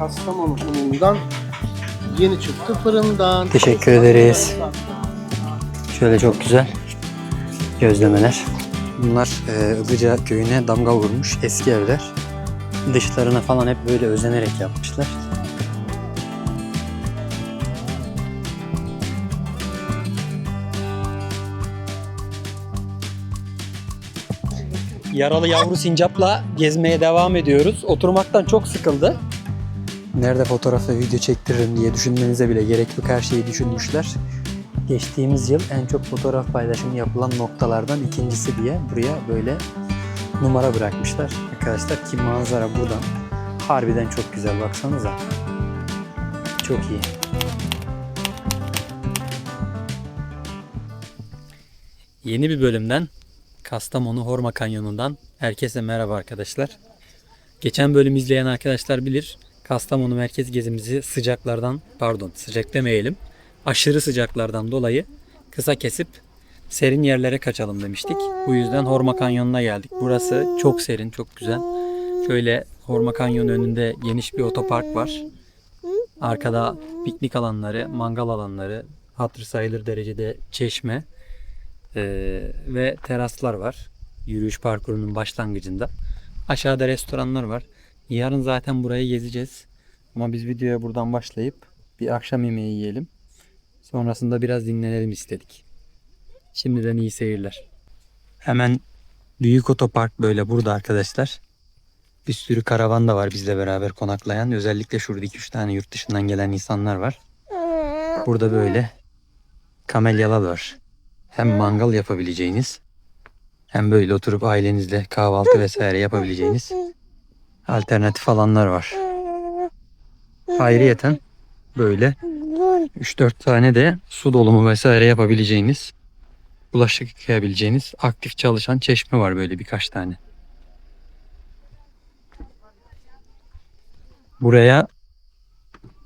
Kastamonu unundan yeni çıktı fırından. Teşekkür ederiz. Şöyle çok güzel gözlemeler. Bunlar Ilıca köyüne damga vurmuş eski evler. Dışlarına falan hep böyle özenerek yapmışlar. Yaralı yavru sincapla gezmeye devam ediyoruz. Oturmaktan çok sıkıldı. Nerede fotoğraf ve video çektiririm diye düşünmenize bile gerek yok. Her şeyi düşünmüşler. Geçtiğimiz yıl en çok fotoğraf paylaşımı yapılan noktalardan ikincisi diye buraya böyle numara bırakmışlar. Arkadaşlar ki manzara buradan harbiden çok güzel, baksanıza. Çok iyi. Yeni bir bölümden Kastamonu Horma Kanyonu'ndan herkese merhaba arkadaşlar. Geçen bölüm izleyen arkadaşlar bilir. Kastamonu merkez gezimizi sıcak demeyelim, aşırı sıcaklardan dolayı kısa kesip serin yerlere kaçalım demiştik. Bu yüzden Horma Kanyonu'na geldik. Burası çok serin, çok güzel. Şöyle Horma Kanyonu önünde geniş bir otopark var. Arkada piknik alanları, mangal alanları, hatırı sayılır derecede çeşme ve teraslar var. Yürüyüş parkurunun başlangıcında. Aşağıda restoranlar var. Yarın zaten burayı gezeceğiz. Ama biz videoya buradan başlayıp bir akşam yemeği yiyelim. Sonrasında biraz dinlenelim istedik. Şimdiden iyi seyirler. Hemen büyük otopark böyle burada arkadaşlar. Bir sürü karavan da var bizle beraber konaklayan. Özellikle şurada 2-3 tane yurt dışından gelen insanlar var. Burada böyle kamelyalar var. Hem mangal yapabileceğiniz hem böyle oturup ailenizle kahvaltı vesaire yapabileceğiniz alternatif alanlar var. Ayrıyeten böyle 3-4 tane de su dolumu vesaire yapabileceğiniz, bulaşık yıkayabileceğiniz aktif çalışan çeşme var böyle birkaç tane. Buraya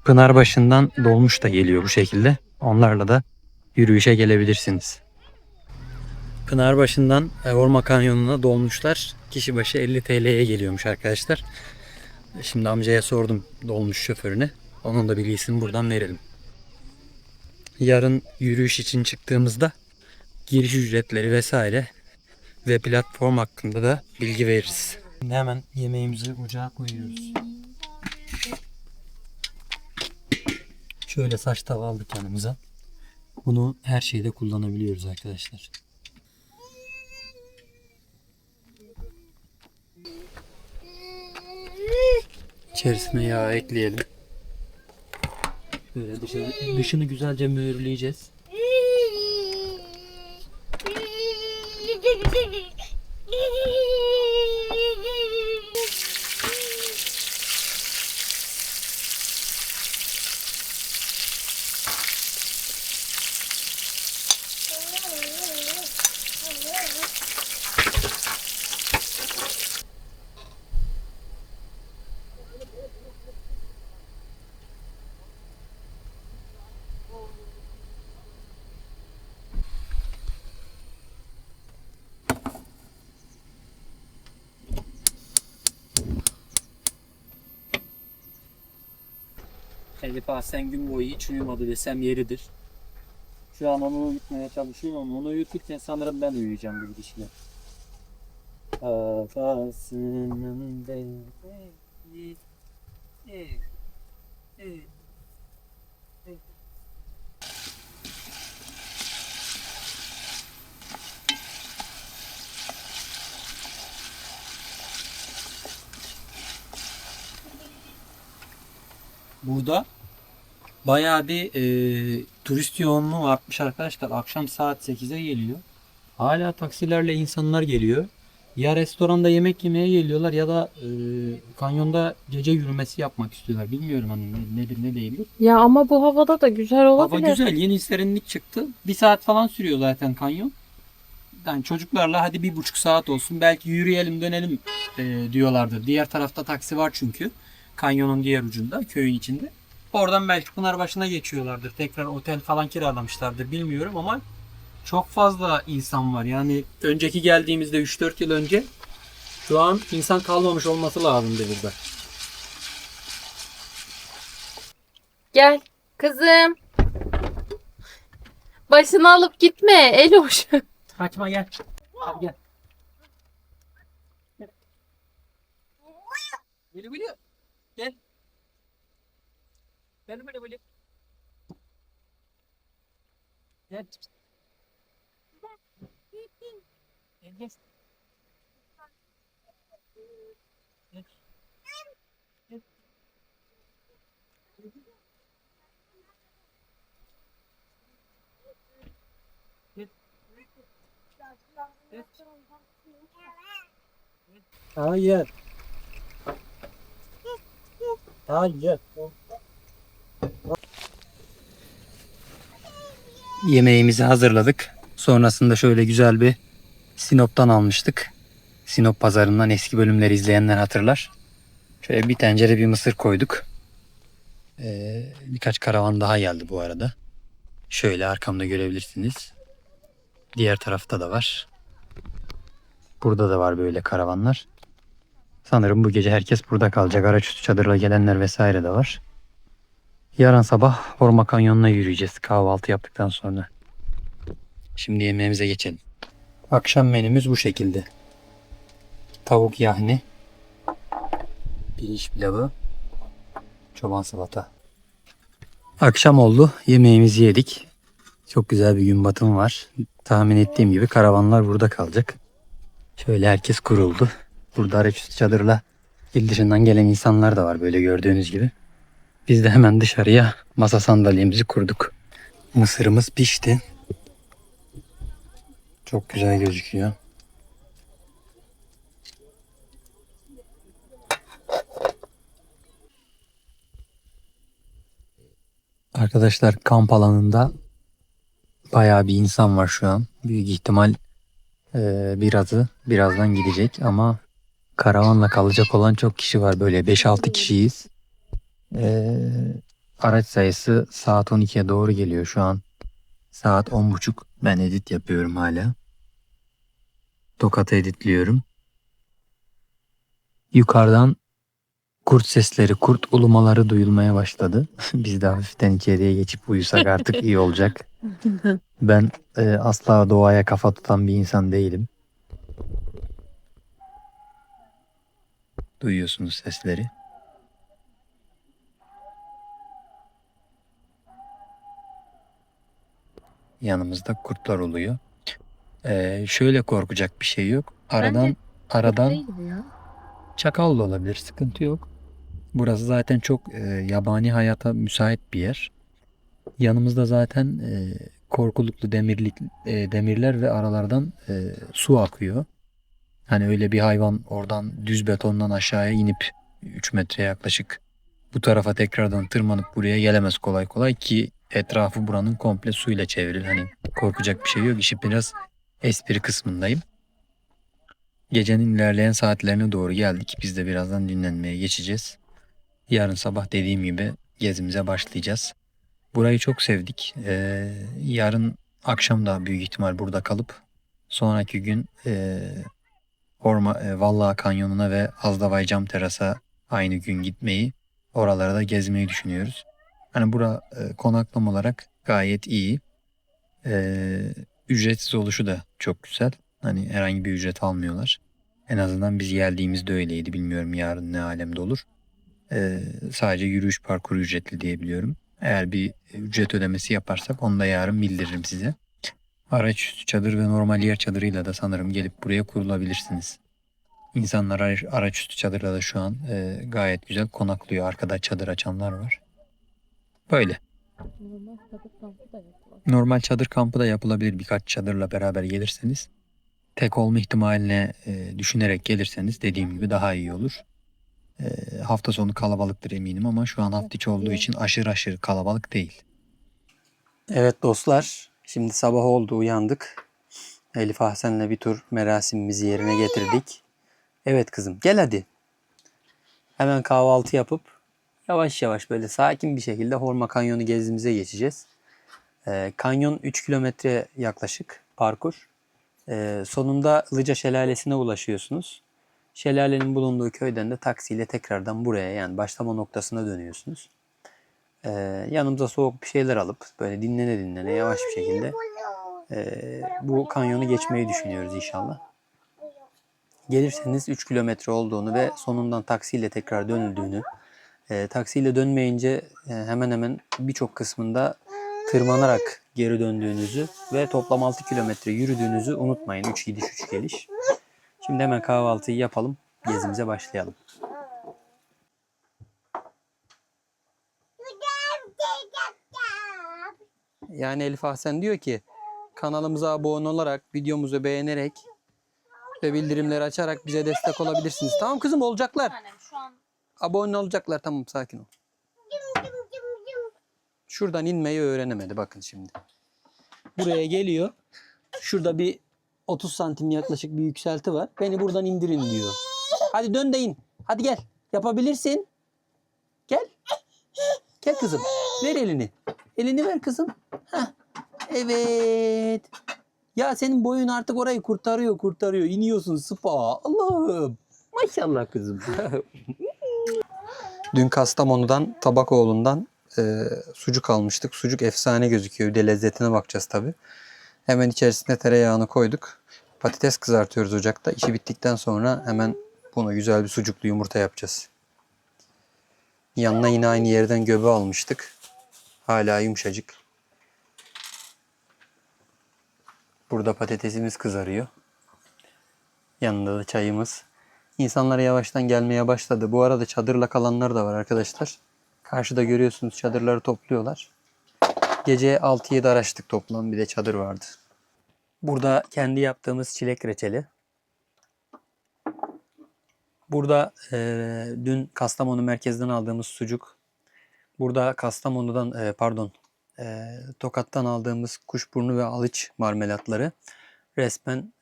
Pınarbaşı'ndan dolmuş da geliyor bu şekilde. Onlarla da yürüyüşe gelebilirsiniz. Pınarbaşı'ndan Horma Kanyonu'na dolmuşlar kişi başı 50 TL'ye geliyormuş arkadaşlar. Şimdi amcaya sordum, dolmuş şoförüne. Onun da bilgisini buradan verelim. Yarın yürüyüş için çıktığımızda giriş ücretleri vesaire ve platform hakkında da bilgi veririz. Şimdi hemen yemeğimizi ocağa koyuyoruz. Şöyle saç tava aldık yanımıza. Bunu her şeyde kullanabiliyoruz arkadaşlar. İçerisine yağ ekleyelim. Böyle dışını güzelce mühürleyeceğiz. Elif sen gün boyu hiç uyumadı desem yeridir. Şu an onu uyutmaya çalışıyorum ama onu uyuturken sanırım ben uyuyacağım gibi düşünüyorum. Kafasının bebeği. Burada bayağı bir turist yoğunluğu artmış arkadaşlar. Akşam saat 8'e geliyor. Hala taksilerle insanlar geliyor. Ya restoranda yemek yemeye geliyorlar ya da kanyonda gece yürümesi yapmak istiyorlar. Bilmiyorum hani nedir ne değildir. Ya ama bu havada da güzel olabilir. Hava güzel. Yeni serinlik çıktı. 1 saat falan sürüyor zaten kanyon. Yani çocuklarla hadi 1,5 saat olsun. Belki yürüyelim dönelim diyorlardır. Diğer tarafta taksi var çünkü. Kanyonun diğer ucunda, köyün içinde. Oradan belki Pınarbaşı'na geçiyorlardır. Tekrar otel falan kiralamışlardır bilmiyorum ama çok fazla insan var. Yani önceki geldiğimizde 3-4 yıl önce şu an insan kalmamış olması lazımdı burada. Gel kızım. Başını alıp gitme Eloş. Kaçma gel. Hadi gel. Gel. Gel. Gel. Gel böyle böyle. Gel. Gel gel. Gel. Gel. Gel. Gel. Hayır. Hayır. Yemeğimizi hazırladık. Sonrasında şöyle güzel bir Sinop'tan almıştık. Sinop pazarından eski bölümleri izleyenler hatırlar. Şöyle bir tencere bir mısır koyduk. Birkaç karavan daha geldi bu arada. Şöyle arkamda görebilirsiniz. Diğer tarafta da var. Burada da var böyle karavanlar. Sanırım bu gece herkes burada kalacak. Araçüstü çadırla gelenler vesaire de var. Yarın sabah Horma Kanyonu'na yürüyeceğiz kahvaltı yaptıktan sonra. Şimdi yemeğimize geçelim. Akşam menümüz bu şekilde. Tavuk yahni, pirinç pilavı, çoban salata. Akşam oldu. Yemeğimizi yedik. Çok güzel bir gün batımı var. Tahmin ettiğim gibi karavanlar burada kalacak. Şöyle herkes kuruldu. Burada araçüstü çadırla il dışından gelen insanlar da var böyle gördüğünüz gibi. Biz de hemen dışarıya masa sandalyemizi kurduk. Mısırımız pişti. Çok güzel gözüküyor. Arkadaşlar kamp alanında bayağı bir insan var şu an. Büyük ihtimal birazdan gidecek ama karavanla kalacak olan çok kişi var. Böyle 5-6 kişiyiz. Araç sayısı saat 12'ye doğru geliyor şu an. Saat 10.30. Ben edit yapıyorum hala. Tokat'ı editliyorum. Yukarıdan kurt sesleri, kurt ulumaları duyulmaya başladı. Biz de hafiften içeriye geçip uyusak artık iyi olacak. Ben asla doğaya kafa tutan bir insan değilim. Duyuyorsunuz sesleri. Yanımızda kurtlar oluyor. Şöyle korkacak bir şey yok. Aradan çakal da olabilir. Sıkıntı yok. Burası zaten çok yabani hayata müsait bir yer. Yanımızda zaten korkuluklu demirler ve aralardan su akıyor. Hani öyle bir hayvan oradan düz betondan aşağıya inip 3 metre yaklaşık bu tarafa tekrardan tırmanıp buraya gelemez kolay kolay ki etrafı buranın komple suyla çevrili. Hani korkacak bir şey yok. İşi biraz espri kısmındayım. Gecenin ilerleyen saatlerine doğru geldik. Biz de birazdan dinlenmeye geçeceğiz. Yarın sabah dediğim gibi gezimize başlayacağız. Burayı çok sevdik. Yarın akşam da büyük ihtimal burada kalıp sonraki gün Vallaha Kanyonu'na ve Azdavay Cam Teras'a aynı gün gitmeyi, oralara da gezmeyi düşünüyoruz. Hani bura konaklama olarak gayet iyi. Ücretsiz oluşu da çok güzel. Hani herhangi bir ücret almıyorlar. En azından biz geldiğimizde öyleydi. Bilmiyorum yarın ne alemde olur. Sadece yürüyüş parkuru ücretli diyebiliyorum. Eğer bir ücret ödemesi yaparsak onu da yarın bildiririm size. Araçüstü çadır ve normal yer çadırıyla da sanırım gelip buraya kurulabilirsiniz. İnsanlar araçüstü çadırla da şu an gayet güzel konaklıyor. Arkada çadır açanlar var. Böyle. Normal çadır kampı da yapılabilir birkaç çadırla beraber gelirseniz. Tek olma ihtimaline düşünerek gelirseniz dediğim gibi daha iyi olur. Hafta sonu kalabalıktır eminim ama şu an hafta içi olduğu için aşırı kalabalık değil. Evet dostlar, şimdi sabah oldu, uyandık. Elif Ahsen'le bir tur merasimimizi yerine getirdik. Evet kızım, gel hadi. Hemen kahvaltı yapıp yavaş yavaş böyle sakin bir şekilde Horma Kanyonu gezimize geçeceğiz. Kanyon 3 kilometre yaklaşık parkur. Sonunda Ilıca Şelalesi'ne ulaşıyorsunuz. Şelalenin bulunduğu köyden de taksiyle tekrardan buraya yani başlama noktasına dönüyorsunuz. Yanımıza soğuk bir şeyler alıp böyle dinlene dinlene yavaş bir şekilde bu kanyonu geçmeyi düşünüyoruz inşallah. Gelirseniz 3 kilometre olduğunu ve sonundan taksiyle tekrar dönüldüğünü, taksiyle dönmeyince hemen hemen birçok kısmında tırmanarak geri döndüğünüzü ve toplam 6 kilometre yürüdüğünüzü unutmayın. 3 gidiş 3 geliş. Şimdi hemen kahvaltıyı yapalım. Gezimize başlayalım. Yani Elif Ahsen diyor ki kanalımıza abone olarak, videomuzu beğenerek ve bildirimleri açarak bize destek olabilirsiniz. Tamam kızım, olacaklar. Şu an Abone olacaklar, tamam, sakin ol. Şuradan inmeyi öğrenemedi bakın şimdi. Buraya geliyor. Şurada bir 30 santim yaklaşık bir yükselti var. Beni buradan indirin diyor. Hadi dön de in. Hadi gel. Yapabilirsin. Gel. Gel kızım. Ver elini. Elini ver kızım. Heh. Evet. Ya senin boyun artık orayı kurtarıyor. İniyorsun sıpa. Allah'ım. Maşallah kızım. Dün Kastamonu'dan, Tabakoğlu'ndan sucuk almıştık. Sucuk efsane gözüküyor. Bir de lezzetine bakacağız tabii. Hemen içerisine tereyağını koyduk. Patates kızartıyoruz ocakta. İşi bittikten sonra hemen bunu güzel bir sucuklu yumurta yapacağız. Yanına yine aynı yerden göbe almıştık. Hala yumuşacık. Burada patatesimiz kızarıyor. Yanında da çayımız. İnsanlar yavaştan gelmeye başladı. Bu arada çadırla kalanlar da var arkadaşlar. Karşıda görüyorsunuz çadırları topluyorlar. Gece 6-7 araçtık toplam. Bir de çadır vardı. Burada kendi yaptığımız çilek reçeli. Burada dün Kastamonu merkezden aldığımız sucuk. Burada Kastamonu'dan Tokat'tan aldığımız kuşburnu ve alıç marmelatları. Resmen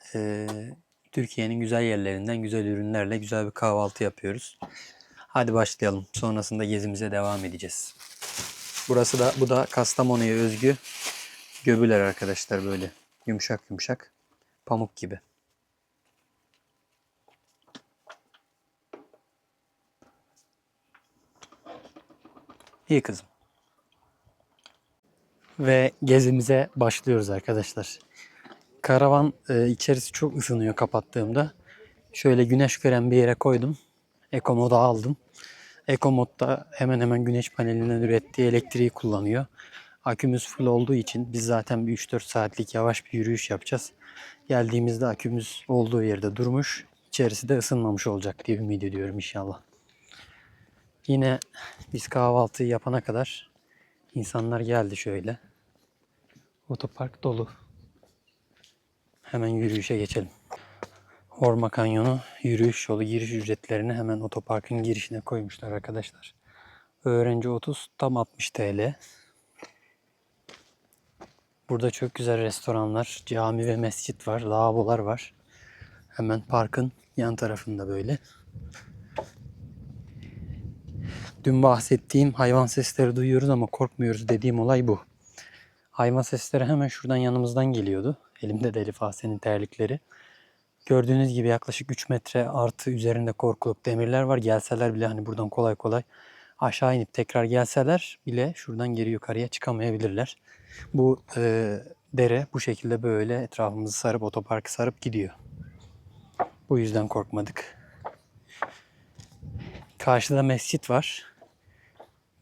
Türkiye'nin güzel yerlerinden güzel ürünlerle güzel bir kahvaltı yapıyoruz. Hadi başlayalım. Sonrasında gezimize devam edeceğiz. Bu da Kastamonu'ya özgü göbüler arkadaşlar, böyle yumuşak yumuşak pamuk gibi. İyi kızım. Ve gezimize başlıyoruz arkadaşlar. Karavan içerisi çok ısınıyor kapattığımda. Şöyle güneş gören bir yere koydum. Ekomod'a aldım. Ekomod'da hemen hemen güneş panelinden ürettiği elektriği kullanıyor. Akümüz full olduğu için biz zaten bir 3-4 saatlik yavaş bir yürüyüş yapacağız. Geldiğimizde akümüz olduğu yerde durmuş. İçerisi de ısınmamış olacak diye ümit ediyorum inşallah. Yine biz kahvaltıyı yapana kadar insanlar geldi şöyle. Otopark dolu. Hemen yürüyüşe geçelim. Horma Kanyonu yürüyüş yolu giriş ücretlerini hemen otoparkın girişine koymuşlar arkadaşlar. Öğrenci 30, tam 60 TL. Burada çok güzel restoranlar, cami ve mescit var, lavabolar var. Hemen parkın yan tarafında böyle. Dün bahsettiğim hayvan sesleri duyuyoruz ama korkmuyoruz dediğim olay bu. Hayvan sesleri hemen şuradan yanımızdan geliyordu. Elimde de Elif Ahsen'in terlikleri. Gördüğünüz gibi yaklaşık 3 metre artı üzerinde korkuluk demirler var. Gelseler bile hani buradan kolay kolay aşağı inip tekrar gelseler bile şuradan geri yukarıya çıkamayabilirler. Bu dere bu şekilde böyle etrafımızı sarıp otoparkı sarıp gidiyor. Bu yüzden korkmadık. Karşıda mescit var.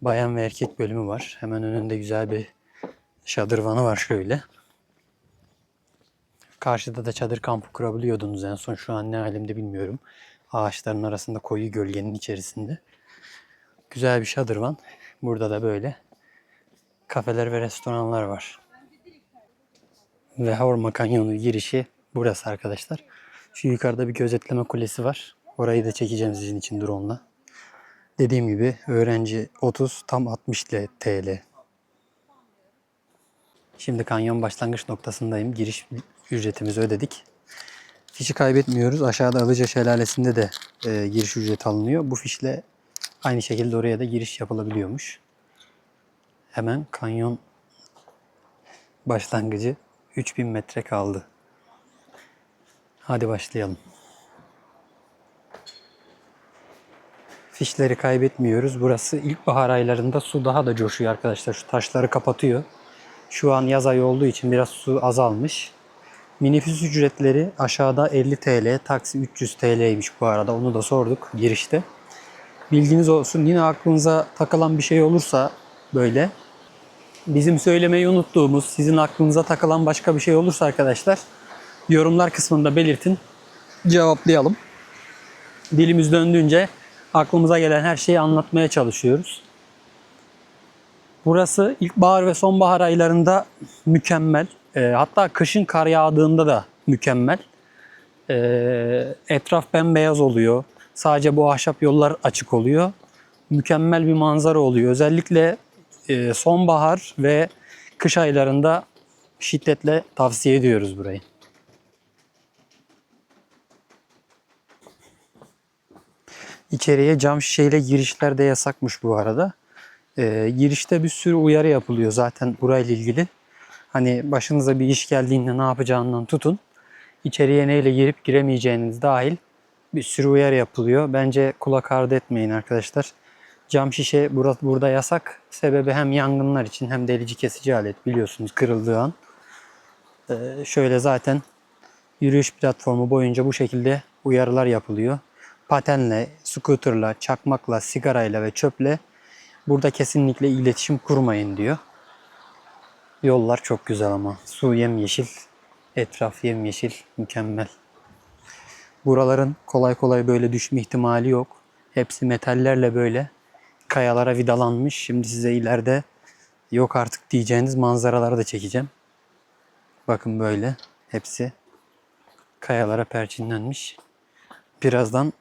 Bayan ve erkek bölümü var. Hemen önünde güzel bir şadırvanı var şöyle. Karşıda da çadır kampı kurabiliyordunuz en son. Şu an ne halimde bilmiyorum. Ağaçların arasında koyu gölgenin içerisinde. Güzel bir şadırvan. Burada da böyle kafeler ve restoranlar var. Ve Horma Kanyonu girişi burası arkadaşlar. Şu yukarıda bir gözetleme kulesi var. Orayı da çekeceğim sizin için drone'la. Dediğim gibi öğrenci 30, tam 60 TL. Şimdi kanyon başlangıç noktasındayım. Giriş ücretimizi ödedik. Fişi kaybetmiyoruz. Aşağıda Ilıca Şelalesi'nde de giriş ücreti alınıyor. Bu fişle aynı şekilde oraya da giriş yapılabiliyormuş. Hemen kanyon başlangıcı 3000 metre kaldı. Hadi başlayalım. fişleri kaybetmiyoruz. Burası ilkbahar aylarında su daha da coşuyor arkadaşlar. Şu taşları kapatıyor. Şu an yaz ayı olduğu için biraz su azalmış. Minibüs ücretleri aşağıda 50 TL, taksi 300 TL'ymiş bu arada. Onu da sorduk girişte. Bilginiz olsun. Yine aklınıza takılan bir şey olursa böyle bizim söylemeyi unuttuğumuz, sizin aklınıza takılan başka bir şey olursa arkadaşlar yorumlar kısmında belirtin. Cevaplayalım. Dilimiz döndüğünce aklımıza gelen her şeyi anlatmaya çalışıyoruz. Burası ilkbahar ve sonbahar aylarında mükemmel. Hatta kışın kar yağdığında da mükemmel. Etraf bembeyaz oluyor. Sadece bu ahşap yollar açık oluyor. Mükemmel bir manzara oluyor. Özellikle sonbahar ve kış aylarında şiddetle tavsiye ediyoruz burayı. İçeriye cam şişeyle girişler de yasakmış bu arada. Girişte bir sürü uyarı yapılıyor zaten burayla ilgili. Hani başınıza bir iş geldiğinde ne yapacağından tutun. İçeriye neyle girip giremeyeceğiniz dahil bir sürü uyarı yapılıyor. Bence kulak ardı etmeyin arkadaşlar. Cam şişe burada yasak. Sebebi hem yangınlar için hem delici kesici alet biliyorsunuz kırıldığı an. Şöyle zaten yürüyüş platformu boyunca bu şekilde uyarılar yapılıyor. Patenle, scooterla, çakmakla, sigarayla ve çöple burada kesinlikle iletişim kurmayın diyor. Yollar çok güzel ama. Su yemyeşil, etraf yemyeşil, mükemmel. Buraların kolay kolay böyle düşme ihtimali yok. Hepsi metallerle böyle kayalara vidalanmış. Şimdi size ileride yok artık diyeceğiniz manzaraları da çekeceğim. Bakın böyle hepsi kayalara perçinlenmiş. Birazdan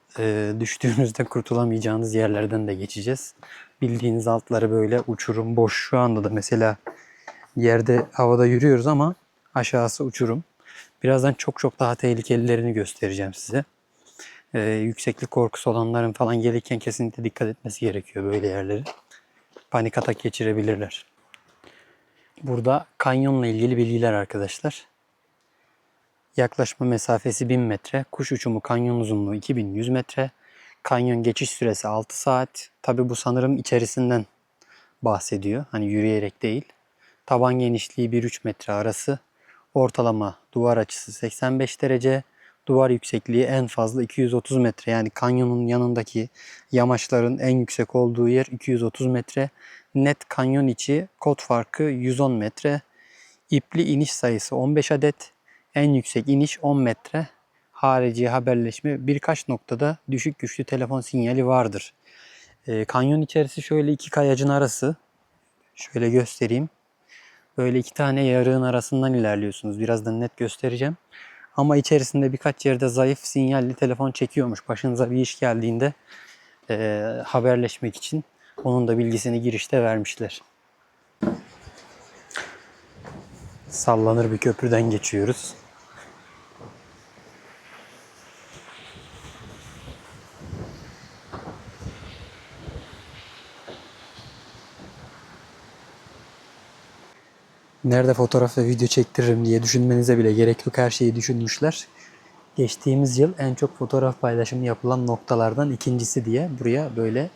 düştüğünüzde kurtulamayacağınız yerlerden de geçeceğiz. Bildiğiniz altları böyle uçurum boş. Şu anda da mesela yerde havada yürüyoruz ama aşağısı uçurum. Birazdan çok daha tehlikelilerini göstereceğim size. Yükseklik korkusu olanların falan gelirken kesinlikle dikkat etmesi gerekiyor böyle yerleri. Panik atak geçirebilirler. Burada kanyonla ilgili bilgiler arkadaşlar. Yaklaşma mesafesi 1000 metre. Kuş uçumu kanyon uzunluğu 2100 metre. Kanyon geçiş süresi 6 saat. Tabi bu sanırım içerisinden bahsediyor. Hani yürüyerek değil. Taban genişliği 1-3 metre arası. Ortalama duvar açısı 85 derece. Duvar yüksekliği en fazla 230 metre. Yani kanyonun yanındaki yamaçların en yüksek olduğu yer 230 metre. Net kanyon içi kod farkı 110 metre. İpli iniş sayısı 15 adet. En yüksek iniş 10 metre. Harici haberleşme birkaç noktada düşük güçlü telefon sinyali vardır. Kanyon içerisi şöyle iki kayacın arası. Şöyle göstereyim. Böyle iki tane yarığın arasından ilerliyorsunuz. Birazdan net göstereceğim. Ama içerisinde birkaç yerde zayıf sinyalli telefon çekiyormuş. Başınıza bir iş geldiğinde haberleşmek için. Onun da bilgisini girişte vermişler. Sallanır bir köprüden geçiyoruz. Nerede fotoğraf ve video çektiririm diye düşünmenize bile gerek yok. Her şeyi düşünmüşler. Geçtiğimiz yıl en çok fotoğraf paylaşımı yapılan noktalardan ikincisi diye buraya böyle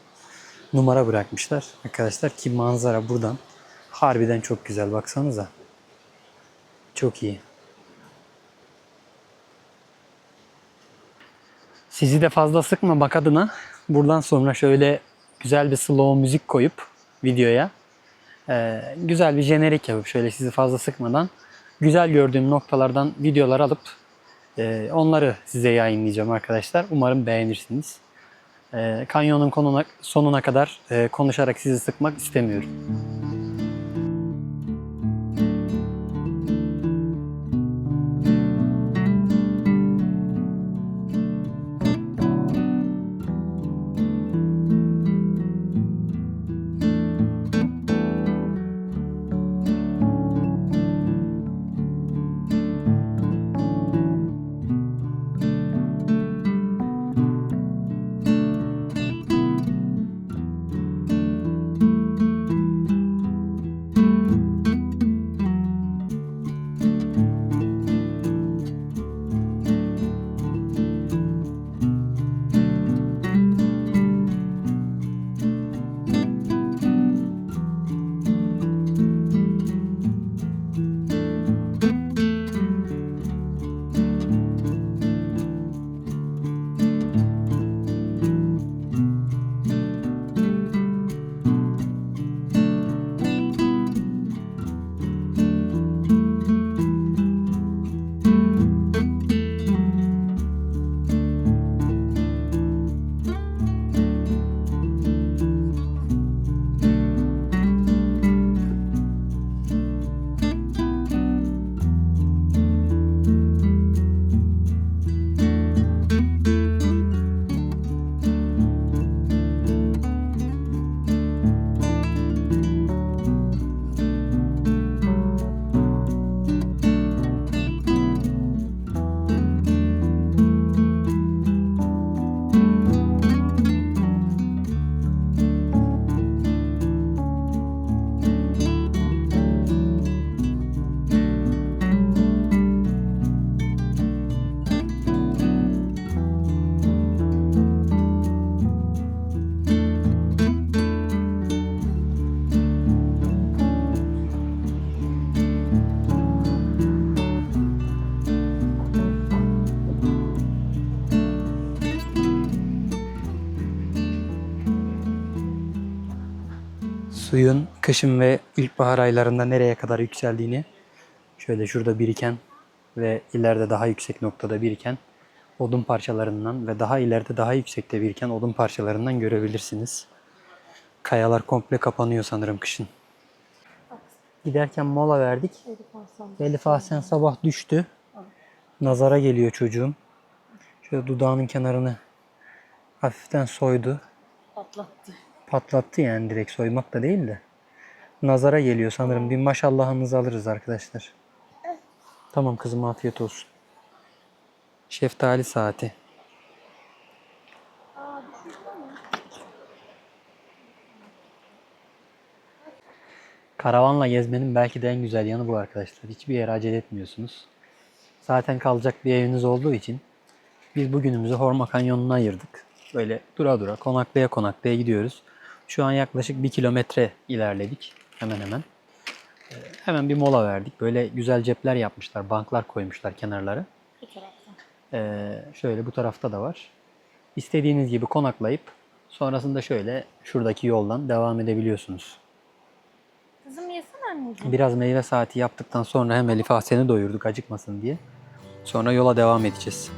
numara bırakmışlar. Arkadaşlar ki manzara buradan harbiden çok güzel. Baksanıza. Çok iyi. Sizi de fazla sıkmamak adına buradan sonra şöyle güzel bir slow müzik koyup videoya güzel bir jenerik yapıp şöyle sizi fazla sıkmadan güzel gördüğüm noktalardan videolar alıp onları size yayınlayacağım arkadaşlar. Umarım beğenirsiniz. Kanyonun sonuna kadar konuşarak sizi sıkmak istemiyorum. Suyun kışın ve ilkbahar aylarında nereye kadar yükseldiğini şöyle şurada biriken ve ileride daha yüksek noktada biriken odun parçalarından ve daha ileride daha yüksekte biriken odun parçalarından görebilirsiniz. Kayalar komple kapanıyor sanırım kışın. Giderken mola verdik. Elif Ahsen sabah düştü. Nazara geliyor çocuğum. Şöyle dudağının kenarını hafiften soydu. Patlattı yani, direkt soymak da değil de. Nazara geliyor sanırım. Bir maşallahınızı alırız arkadaşlar. Tamam kızım, afiyet olsun. Şeftali saati. Karavanla gezmenin belki de en güzel yanı bu arkadaşlar. Hiçbir yere acele etmiyorsunuz. Zaten kalacak bir eviniz olduğu için biz bugünümüzü Horma Kanyonu'na ayırdık. Böyle dura dura, konaklaya konaklaya gidiyoruz. Şu an yaklaşık 1 kilometre ilerledik. Hemen hemen. Hemen bir mola verdik. Böyle güzel cepler yapmışlar. Banklar koymuşlar kenarlara. Şöyle bu tarafta da var. İstediğiniz gibi konaklayıp sonrasında şöyle şuradaki yoldan devam edebiliyorsunuz. Kızım yesene anneciğim. Biraz meyve saati yaptıktan sonra hem Elif Ahsen'i doyurduk acıkmasın diye. Sonra yola devam edeceğiz.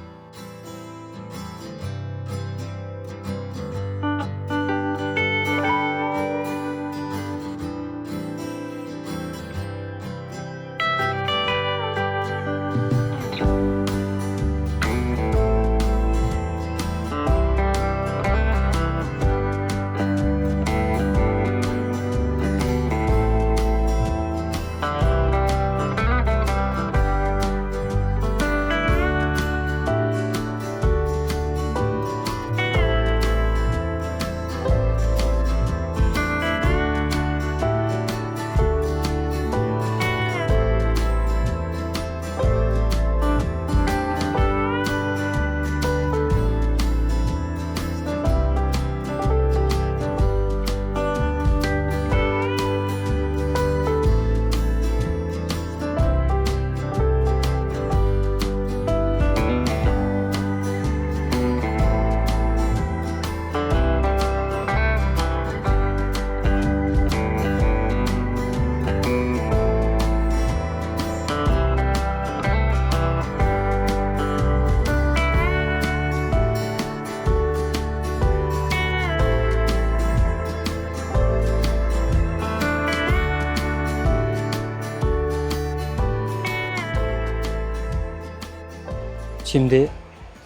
Şimdi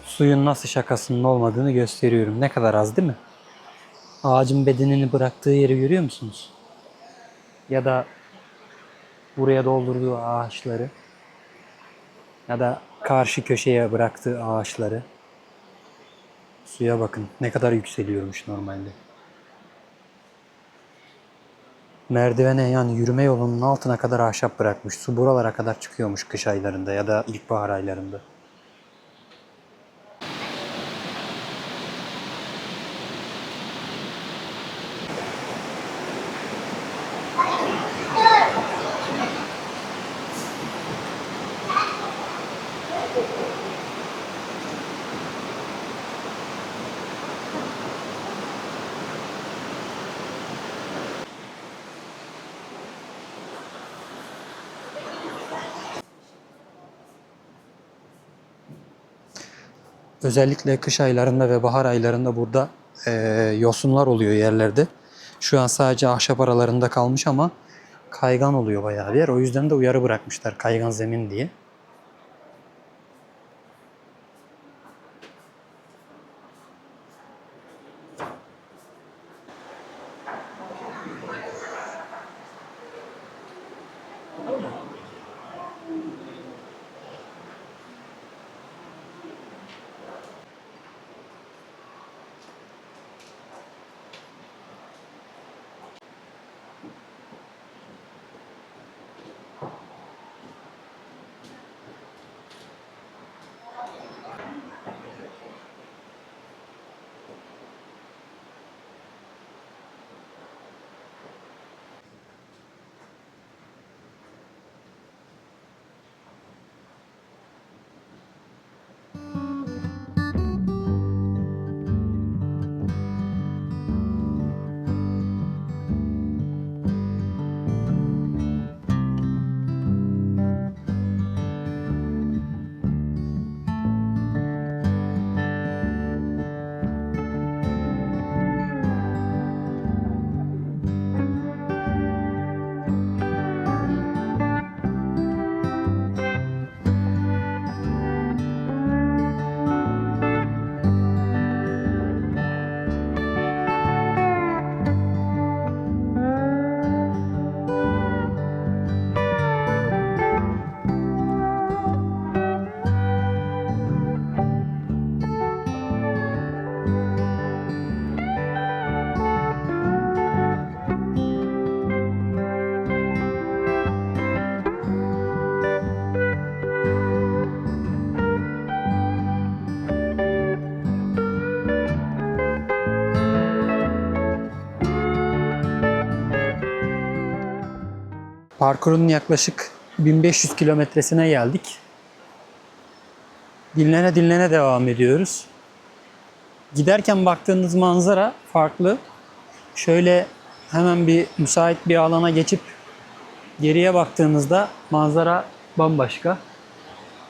suyun nasıl şakasının olmadığını gösteriyorum. Ne kadar az değil mi? Ağacın bedenini bıraktığı yeri görüyor musunuz? Ya da buraya doldurduğu ağaçları. Ya da karşı köşeye bıraktığı ağaçları. Suya bakın ne kadar yükseliyormuş normalde. Merdivene, yani yürüme yolunun altına kadar ahşap bırakmış. Su buralara kadar çıkıyormuş kış aylarında ya da ilkbahar aylarında. Özellikle kış aylarında ve bahar aylarında burada yosunlar oluyor yerlerde. Şu an sadece ahşap aralarında kalmış ama kaygan oluyor bayağı bir yer. O yüzden de uyarı bırakmışlar, kaygan zemin diye. Parkurun yaklaşık 1500 kilometresine geldik. Dinlene dinlene devam ediyoruz. Giderken baktığınız manzara farklı. Şöyle hemen bir müsait bir alana geçip geriye baktığınızda manzara bambaşka.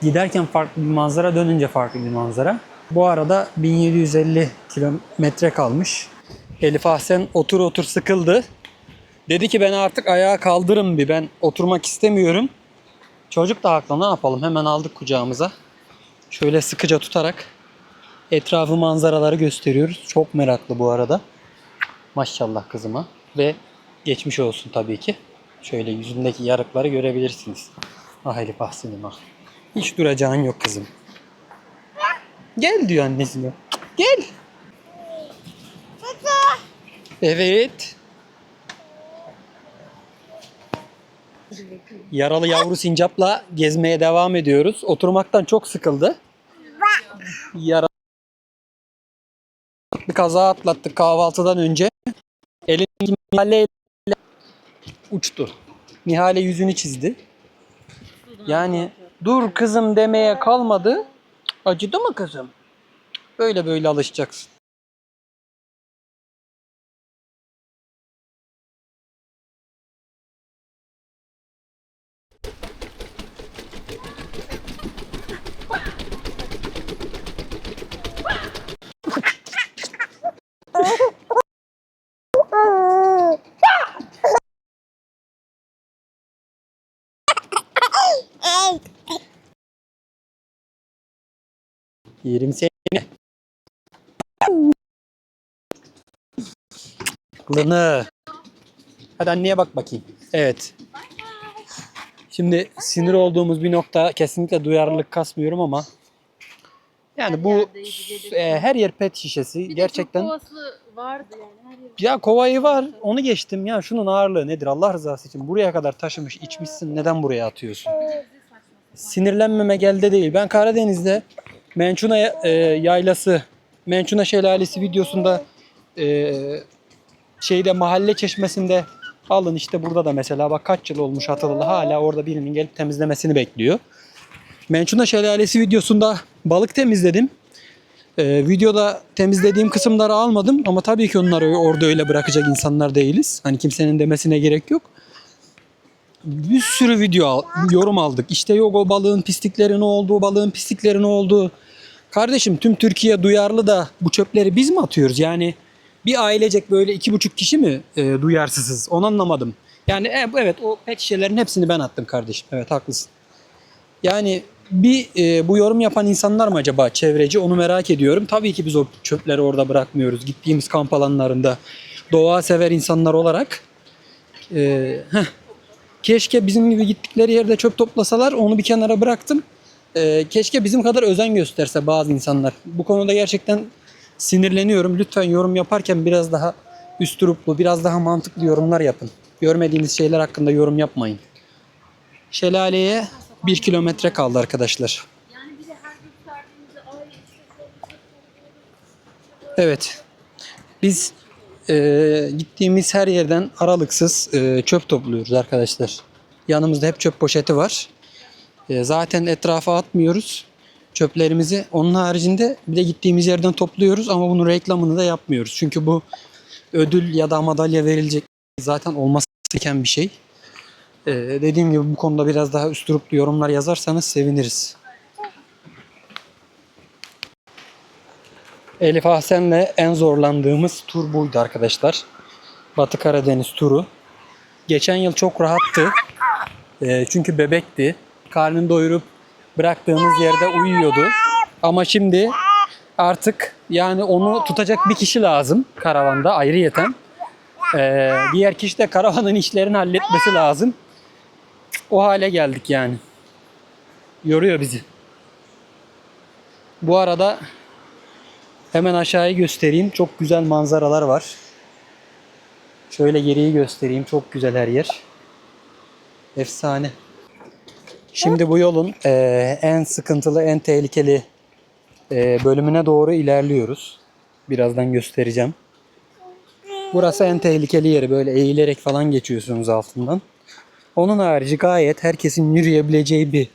Giderken farklı bir manzara, dönünce farklı bir manzara. Bu arada 1750 kilometre kalmış. Elif Ahsen otur otur sıkıldı. Dedi ki ben artık ayağa kaldırın bir, ben oturmak istemiyorum. Çocuk da haklı, ne yapalım, hemen aldık kucağımıza. Şöyle sıkıca tutarak etrafı, manzaraları gösteriyoruz. Çok meraklı bu arada. Maşallah kızıma. Ve geçmiş olsun tabii ki. Şöyle yüzündeki yarıkları görebilirsiniz. Ah Elif Ahsen'im ah. Hiç duracağın yok kızım. Gel diyor annesine. Gel. Evet. Yaralı yavru sincapla gezmeye devam ediyoruz. Oturmaktan çok sıkıldı. Yaralı bir kaza atlattık kahvaltıdan önce. Elindeki Nihale uçtu. Nihale yüzünü çizdi. Yani dur kızım demeye kalmadı. Acıdı mı kızım? Böyle böyle alışacaksın. Yerim seni. Aklını. Hadi anneye bak bakayım. Evet. Şimdi sinir olduğumuz bir nokta, kesinlikle duyarlılık kasmıyorum ama yani bu her yer pet şişesi gerçekten. Kovası vardı yani her yer. Ya kovayı var, onu geçtim ya, şunun ağırlığı nedir Allah rızası için, buraya kadar taşımış içmişsin, neden buraya atıyorsun? Sinirlenmeme elde değil. Ben Karadeniz'de Mençuna yaylası, Mençuna şelalesi videosunda şeyde mahalle çeşmesinde, alın işte burada da mesela bak kaç yıl olmuş atılalı, hala orada birinin gelip temizlemesini bekliyor. Mençuna şelalesi videosunda balık temizledim. Videoda temizlediğim kısımları almadım ama tabii ki onları orada öyle bırakacak insanlar değiliz. Hani kimsenin demesine gerek yok. Bir sürü yorum aldık. İşte yok o balığın pislikleri ne oldu, o balığın pislikleri ne oldu. Kardeşim tüm Türkiye duyarlı da bu çöpleri biz mi atıyoruz? Yani bir ailecek böyle 2,5 kişi mi duyarsızız? Onu anlamadım. Yani evet, o pet şişelerin hepsini ben attım kardeşim. Evet haklısın. Yani bu yorum yapan insanlar mı acaba çevreci, onu merak ediyorum. Tabii ki biz o çöpleri orada bırakmıyoruz. Gittiğimiz kamp alanlarında doğa sever insanlar olarak. Keşke bizim gibi gittikleri yerde çöp toplasalar, onu bir kenara bıraktım. Keşke bizim kadar özen gösterse bazı insanlar. Bu konuda gerçekten sinirleniyorum. Lütfen yorum yaparken biraz daha üsturuplu, biraz daha mantıklı yorumlar yapın. Görmediğiniz şeyler hakkında yorum yapmayın. Şelaleye 1 kilometre kaldı arkadaşlar. Evet. Biz gittiğimiz her yerden aralıksız çöp topluyoruz arkadaşlar. Yanımızda hep çöp poşeti var. Zaten etrafa atmıyoruz çöplerimizi. Onun haricinde bir de gittiğimiz yerden topluyoruz ama bunun reklamını da yapmıyoruz. Çünkü bu ödül ya da madalya verilecek, zaten olması gereken bir şey. Dediğim gibi bu konuda biraz daha üsturuplu yorumlar yazarsanız seviniriz. Elif Ahsen'le en zorlandığımız tur buydu arkadaşlar. Batı Karadeniz turu. Geçen yıl çok rahattı. Çünkü bebekti. Karnını doyurup bıraktığımız yerde uyuyordu. Ama şimdi artık yani onu tutacak bir kişi lazım karavanda ayrıyeten. Diğer kişi de karavanın işlerini halletmesi lazım. O hale geldik yani. Yoruyor bizi. Bu arada hemen aşağıyı göstereyim. Çok güzel manzaralar var. Şöyle geriyi göstereyim. Çok güzel her yer. Efsane. Şimdi bu yolun en sıkıntılı, en tehlikeli bölümüne doğru ilerliyoruz. Birazdan göstereceğim. Burası en tehlikeli yeri. Böyle eğilerek falan geçiyorsunuz altından. Onun harici gayet herkesin yürüyebileceği bir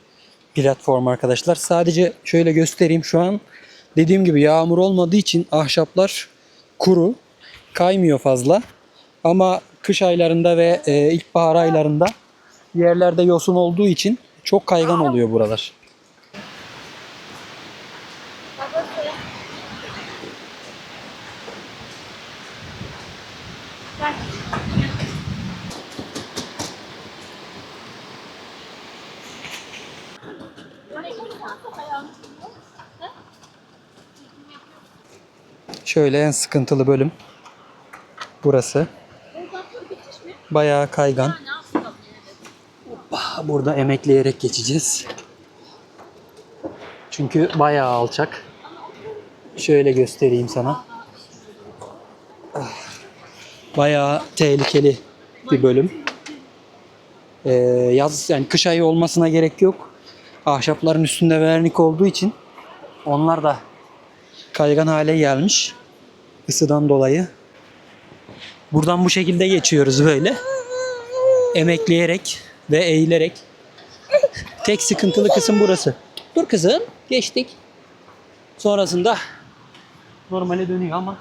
platform arkadaşlar. Sadece şöyle göstereyim, şu an dediğim gibi yağmur olmadığı için ahşaplar kuru, kaymıyor fazla. Ama kış aylarında ve ilkbahar aylarında yerlerde yosun olduğu için çok kaygan oluyor buralar. Şöyle en sıkıntılı bölüm burası. Bayağı kaygan. Burada emekleyerek geçeceğiz. Çünkü bayağı alçak. Şöyle göstereyim sana. Bayağı tehlikeli bir bölüm. Yaz yani kış ayı olmasına gerek yok. Ahşapların üstünde vernik olduğu için onlar da kaygan hale gelmiş. Isıdan dolayı. Buradan bu şekilde geçiyoruz böyle. Emekleyerek ve eğilerek. Tek sıkıntılı kısım burası. Dur kızım. Geçtik. Sonrasında normale dönüyor ama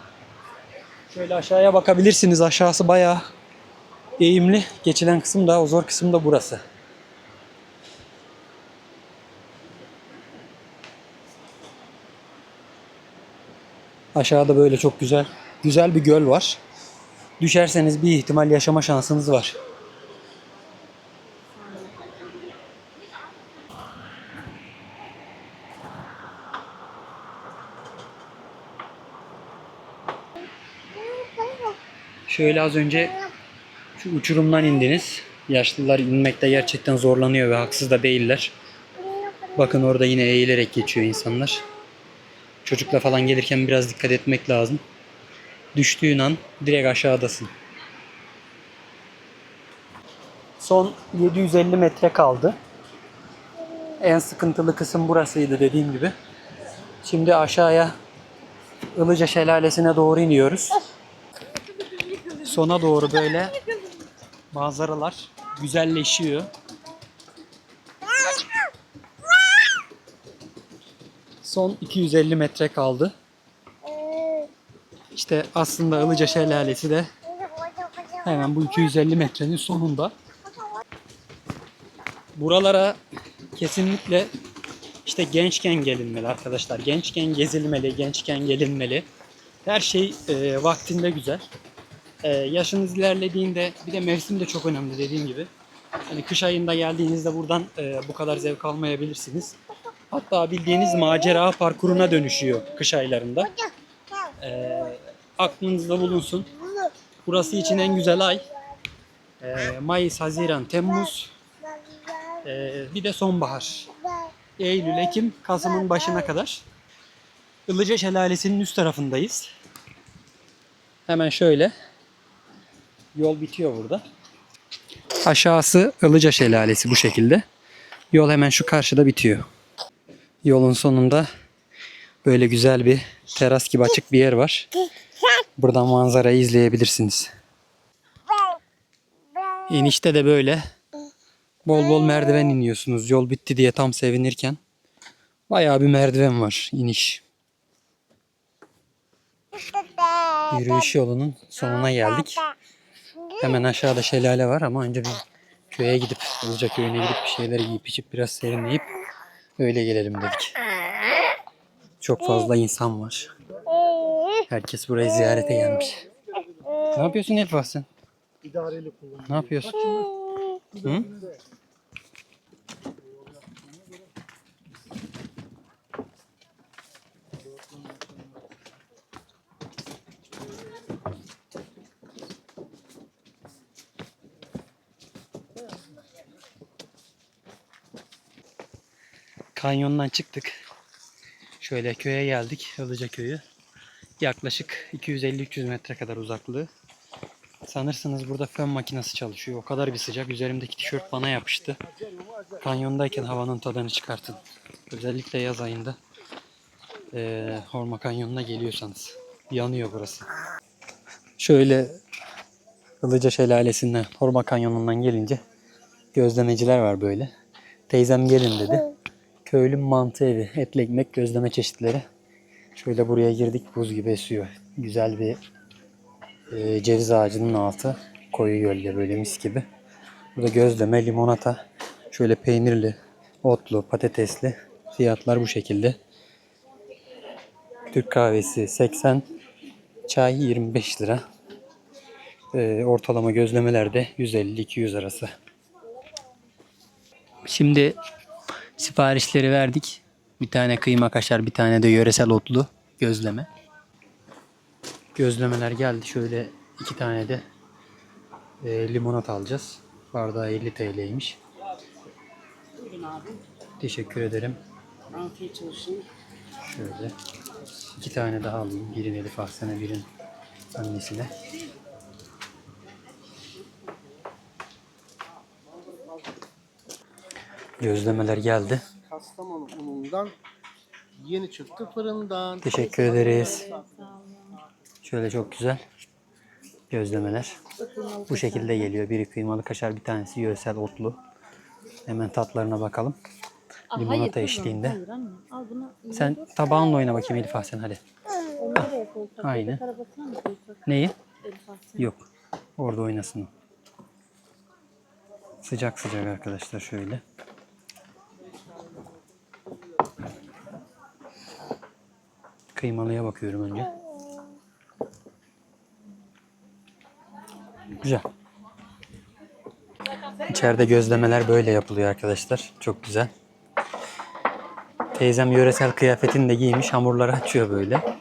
şöyle aşağıya bakabilirsiniz. Aşağısı bayağı eğimli. Geçilen kısım da, o zor kısım da burası. Aşağıda böyle çok güzel bir göl var. Düşerseniz bir ihtimal yaşama şansınız var. Şöyle az önce şu uçurumdan indiniz. Yaşlılar inmekte gerçekten zorlanıyor ve haksız da değiller. Bakın orada yine eğilerek geçiyor insanlar. Çocukla falan gelirken biraz dikkat etmek lazım. Düştüğün an direkt aşağıdasın. Son 750 metre kaldı. En sıkıntılı kısım burasıydı dediğim gibi. Şimdi aşağıya Ilıca Şelalesi'ne doğru iniyoruz. Sona doğru böyle manzaralar güzelleşiyor. Son 250 metre kaldı. İşte aslında Ilıca Şelalesi de hemen bu 250 metrenin sonunda. Buralara kesinlikle işte gençken gelinmeli arkadaşlar. Gençken gezilmeli, gençken gelinmeli. Her şey vaktinde güzel. Yaşınız ilerlediğinde bir de mevsim de çok önemli dediğim gibi. Hani kış ayında geldiğinizde buradan bu kadar zevk almayabilirsiniz. Hatta bildiğiniz macera parkuruna dönüşüyor kış aylarında. Aklınızda bulunsun. Burası için en güzel ay Mayıs, Haziran, Temmuz. Bir de sonbahar. Eylül, Ekim, Kasım'ın başına kadar. Ilıca Şelalesi'nin üst tarafındayız. Hemen şöyle. Yol bitiyor burada. Aşağısı Ilıca Şelalesi bu şekilde. Yol hemen şu karşıda bitiyor. Yolun sonunda böyle güzel bir teras gibi açık bir yer var. Buradan manzarayı izleyebilirsiniz. İnişte de böyle bol bol merdiven iniyorsunuz. Yol bitti diye tam sevinirken. Bayağı bir merdiven var iniş. Yürüyüş yolunun sonuna geldik. Hemen aşağıda şelale var ama önce bir köye gidip, Ilıca köyüne gidip bir şeyler yiyip içip biraz serinleyip öyle gelelim dedik. Çok fazla insan var. Herkes burayı ziyarete gelmiş. Ne yapıyorsun Elfa sen? Ne yapıyorsun? Hı? Kanyondan çıktık. Şöyle köye geldik. Ilıca köyü. Yaklaşık 250-300 metre kadar uzaklığı. Sanırsınız burada fön makinesi çalışıyor. O kadar bir sıcak. Üzerimdeki tişört bana yapıştı. Kanyondayken havanın tadını çıkartın. Özellikle yaz ayında Horma Kanyonu'na geliyorsanız. Yanıyor burası. Şöyle Ilıca Şelalesi'nden, Horma Kanyonu'ndan gelince Gözlemeciler var böyle. Teyzem gelin dedi. Köylü mantı evi, etli ekmek, gözleme çeşitleri. Şöyle buraya girdik, buz gibi esiyor. Güzel bir ceviz ağacının altı. Koyu gölge böyle mis gibi. Burada gözleme, limonata, şöyle peynirli, otlu, patatesli. Fiyatlar bu şekilde. Türk kahvesi 80, çay 25 lira. Ortalama gözlemeler de 150-200 arası. Şimdi siparişleri verdik. Bir tane kıyma kaşar, bir tane de yöresel otlu gözleme. Gözlemeler geldi. Şöyle 2 tane de limonata alacağız. Bardağı 50 TL'ymiş. Buyurun abi. Teşekkür ederim. Afiyet olsun. Şöyle 2 tane daha alayım. Birini Elif Ahsen'e, birini annesine. Gözlemeler geldi. Kastamonu unundan yeni çıktı fırından. Teşekkür ederiz. Şöyle çok güzel gözlemeler. Bu şekilde geliyor. Biri kıymalı kaşar, bir tanesi yöresel otlu. Hemen tatlarına bakalım. Limonata eşliğinde. Hayır anne. Al bunu. Sen tabağınla oyna bakayım Elif Ahsen, hadi. Onları da yapalım. Aynen. Arabasına mı koysak? Neyi? Elif Aslan. Yok. Orada oynasın. Sıcak sıcak arkadaşlar şöyle. Kıymalıya bakıyorum önce. Güzel. İçeride gözlemeler böyle yapılıyor arkadaşlar. Çok güzel. Teyzem yöresel kıyafetini de giymiş. Hamurları açıyor böyle.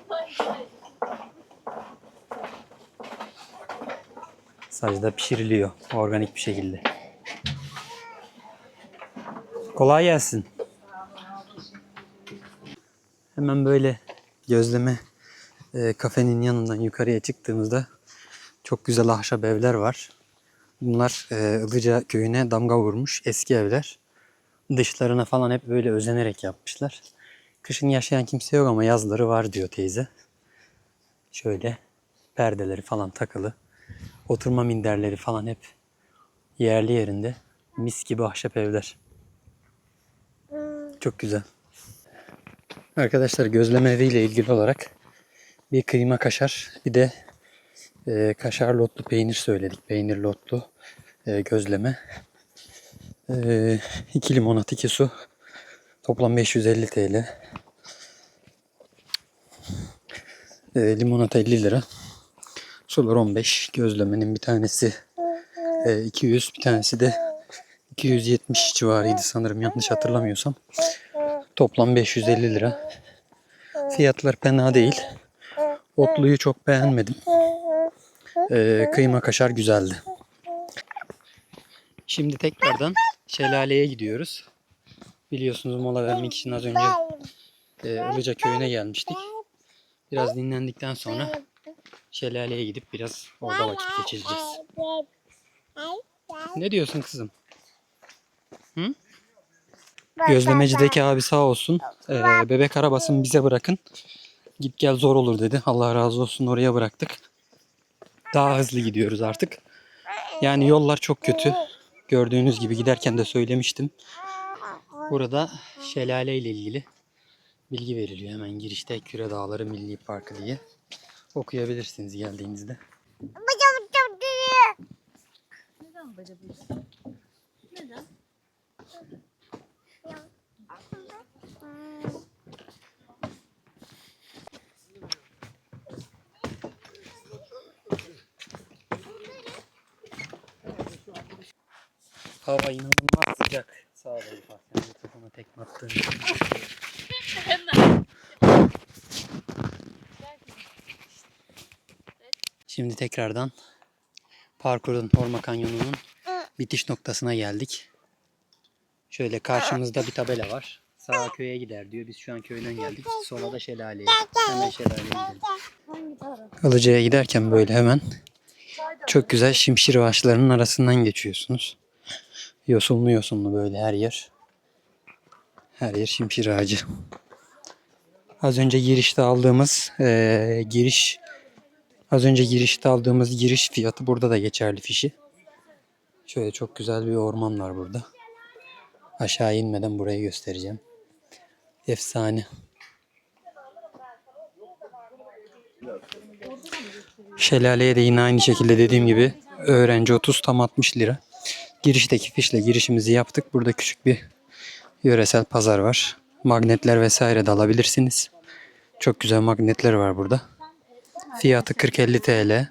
Sacda pişiriliyor. Organik bir şekilde. Kolay gelsin. Hemen böyle gözleme kafenin yanından yukarıya çıktığımızda çok güzel ahşap evler var. Bunlar Ilıca köyüne damga vurmuş eski evler. Dışlarına falan hep böyle özenerek yapmışlar. Kışın yaşayan kimse yok ama yazları var diyor teyze. Şöyle perdeleri falan takılı. Oturma minderleri falan hep yerli yerinde. Mis gibi ahşap evler. Çok güzel. Arkadaşlar gözleme eviyle ilgili olarak bir kıyma kaşar, bir de kaşarlı otlu peynir söyledik. Peynirli otlu gözleme. 2 limonat, 2 su. Toplam 550 TL. Limonata 50 lira. Sular 15. Gözlemenin bir tanesi 200, bir tanesi de 270 civarıydı sanırım, yanlış hatırlamıyorsam. Toplam 550 lira. Fiyatlar fena değil. Otluyu çok beğenmedim. Kıyma kaşar güzeldi. Şimdi tekrardan şelaleye gidiyoruz. Biliyorsunuz mola vermek için az önce Ilıca köyüne gelmiştik. Biraz dinlendikten sonra şelaleye gidip biraz orada vakit geçireceğiz. Ne diyorsun kızım? Hı? Gözlemecideki abi sağ olsun. Bebek arabasını bize bırakın. Git gel zor olur dedi. Allah razı olsun, oraya bıraktık. Daha hızlı gidiyoruz artık. Yani yollar çok kötü. Gördüğünüz gibi giderken de söylemiştim. Burada şelale ile ilgili bilgi veriliyor. Hemen girişte Küre Dağları Milli Parkı diye. Okuyabilirsiniz geldiğinizde. Neden bacı bu? Neden? Hava inanılmaz sıcak. Sağ ol Elif Aslan. Mikrofona tekme attığın için. Şimdi tekrardan parkurun, Horma Kanyonu'nun bitiş noktasına geldik. Şöyle karşımızda bir tabela var. Sağa köye gider diyor. Biz şu an köyden geldik. Sola da şelaleye. Hemen şelaleye gidelim. Hangi taraf? Ilıca'ya giderken böyle hemen çok güzel şimşir ağaçlarının arasından geçiyorsunuz. Yosunlu yosunlu böyle her yer. Her yer şimşir ağacı. Az önce girişte aldığımız giriş fiyatı burada da geçerli fişi. Şöyle çok güzel bir orman var burada. Aşağı inmeden burayı göstereceğim. Efsane. Şelaleye de yine aynı şekilde dediğim gibi öğrenci 30 tam 60 lira. Girişteki fişle girişimizi yaptık. Burada küçük bir yöresel pazar var. Magnetler vesaire de alabilirsiniz. Çok güzel magnetler var burada. Fiyatı 40-50 TL.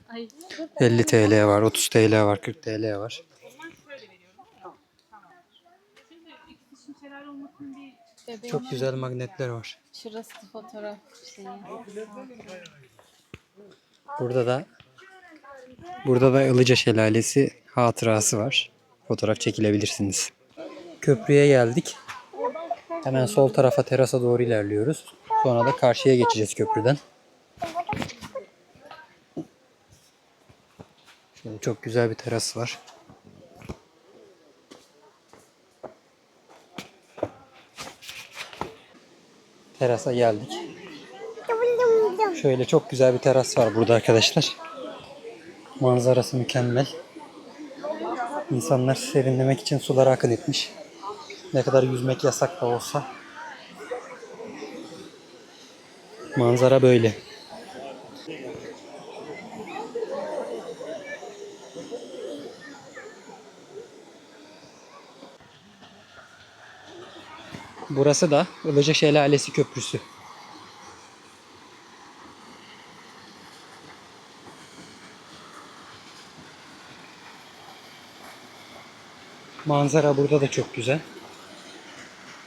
50 TL var, 30 TL var, 40 TL var. Bebeğim. Çok güzel magnetler var. Şurası fotoğraf şeyi. Burada da Ilıca Şelalesi hatırası var. Fotoğraf çekilebilirsiniz. Köprüye geldik. Hemen sol tarafa terasa doğru ilerliyoruz. Sonra da karşıya geçeceğiz köprüden. Şöyle çok güzel bir teras var. Terasa geldik. Şöyle çok güzel bir teras var burada arkadaşlar. Manzarası mükemmel. İnsanlar serinlemek için sulara akın etmiş. Ne kadar yüzmek yasak da olsa. Manzara böyle. Burası da Ilıca Şelalesi Köprüsü. Manzara burada da çok güzel.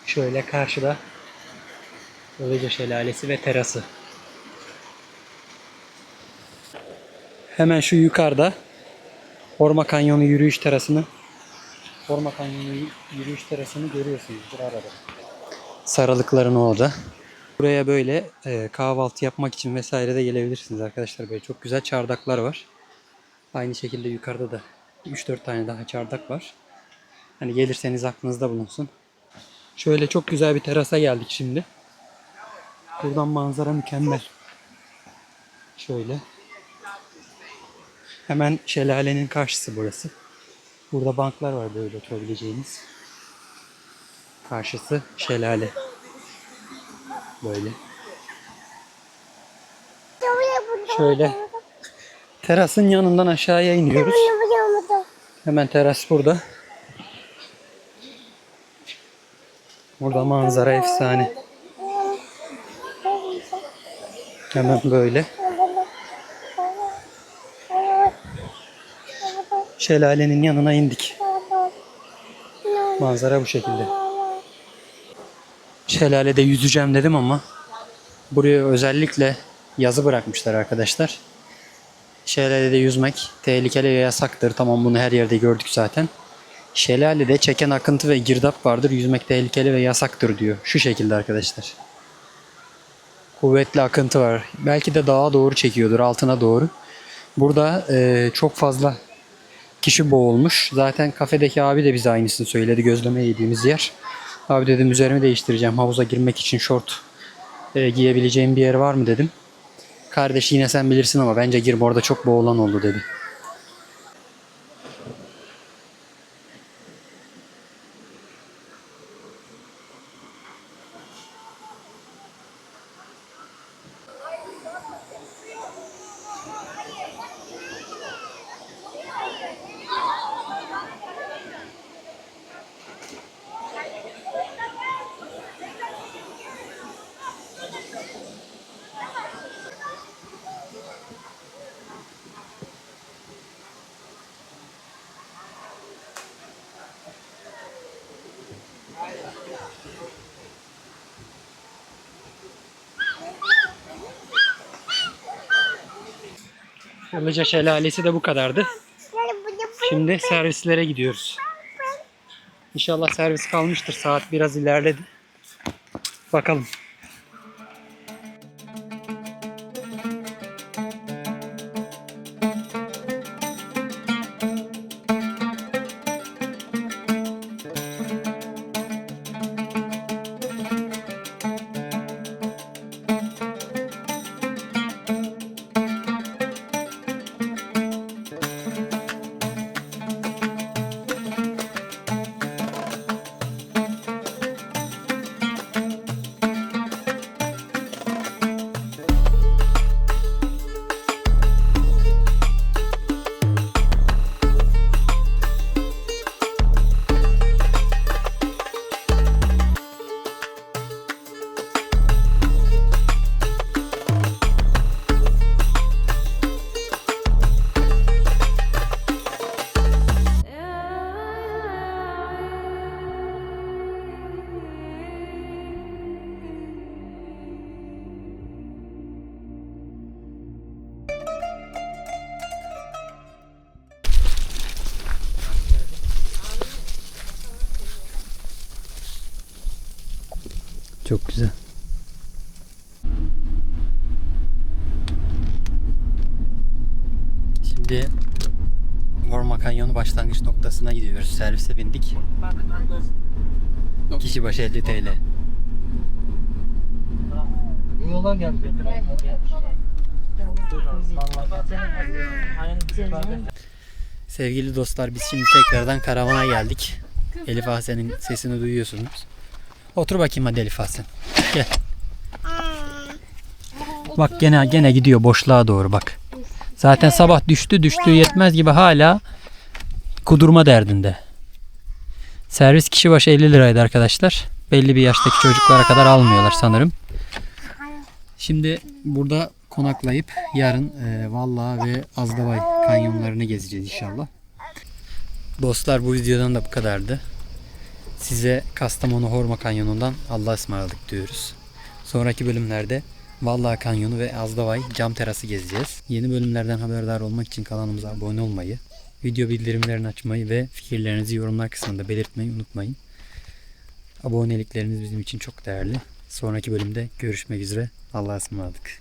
Şöyle karşıda Ilıca Şelalesi ve terası. Hemen şu yukarıda Horma Kanyonu yürüyüş terasını görüyorsunuz. Burada. Sarılıkların orada. Buraya böyle kahvaltı yapmak için vesaire de gelebilirsiniz arkadaşlar. Böyle çok güzel çardaklar var. Aynı şekilde yukarıda da 3-4 tane daha çardak var. Hani gelirseniz aklınızda bulunsun. Şöyle çok güzel bir terasa geldik şimdi. Buradan manzara mükemmel. Şöyle. Hemen şelalenin karşısı burası. Burada banklar var böyle oturabileceğiniz. Karşısı şelale. Böyle. Şöyle terasın yanından aşağıya iniyoruz. Hemen teras burada. Burada manzara efsane. Hemen böyle. Şelalenin yanına indik. Manzara bu şekilde. Şelalede yüzeceğim dedim ama buraya özellikle yazı bırakmışlar arkadaşlar. Şelalede yüzmek tehlikeli ve yasaktır. Tamam, bunu her yerde gördük zaten. Şelalede çeken akıntı ve girdap vardır. Yüzmek tehlikeli ve yasaktır diyor. Şu şekilde arkadaşlar. Kuvvetli akıntı var. Belki de dağa doğru çekiyordur, altına doğru. Burada çok fazla kişi boğulmuş. Zaten kafedeki abi de bize aynısını söyledi. Gözleme yediğimiz yer. Abi dedim üzerimi değiştireceğim. Havuza girmek için şort giyebileceğim bir yer var mı dedim. Kardeş yine sen bilirsin ama bence girme, orada çok boğulan oldu dedi. Ilıca Şelalesi de bu kadardı. Şimdi servislere gidiyoruz. İnşallah servis kalmıştır. Saat biraz ilerledi. Bakalım. Çok güzel. Şimdi Horma Kanyonu başlangıç noktasına gidiyoruz. Servise bindik. Kişi başı 50 TL. Yola geldi. Sevgili dostlar, biz şimdi tekrardan karavana geldik. Elif Asen'in sesini duyuyorsunuz. Otur bakayım hadi Elif Asen. Gel. Bak gene gidiyor boşluğa doğru bak. Zaten sabah düştüğü yetmez gibi hala kudurma derdinde. Servis kişi başı 50 liraydı arkadaşlar. Belli bir yaştaki çocuklara kadar almıyorlar sanırım. Şimdi burada konaklayıp yarın Vallaha ve Azdavay kanyonlarını gezeceğiz inşallah. Dostlar, bu videodan da bu kadardı. Size Kastamonu Horma Kanyonu'ndan Allah'a ısmarladık diyoruz. Sonraki bölümlerde Vallaha Kanyonu ve Azdavay cam terası gezeceğiz. Yeni bölümlerden haberdar olmak için kanalımıza abone olmayı, video bildirimlerini açmayı ve fikirlerinizi yorumlar kısmında belirtmeyi unutmayın. Abonelikleriniz bizim için çok değerli. Sonraki bölümde görüşmek üzere. Allah'a ısmarladık.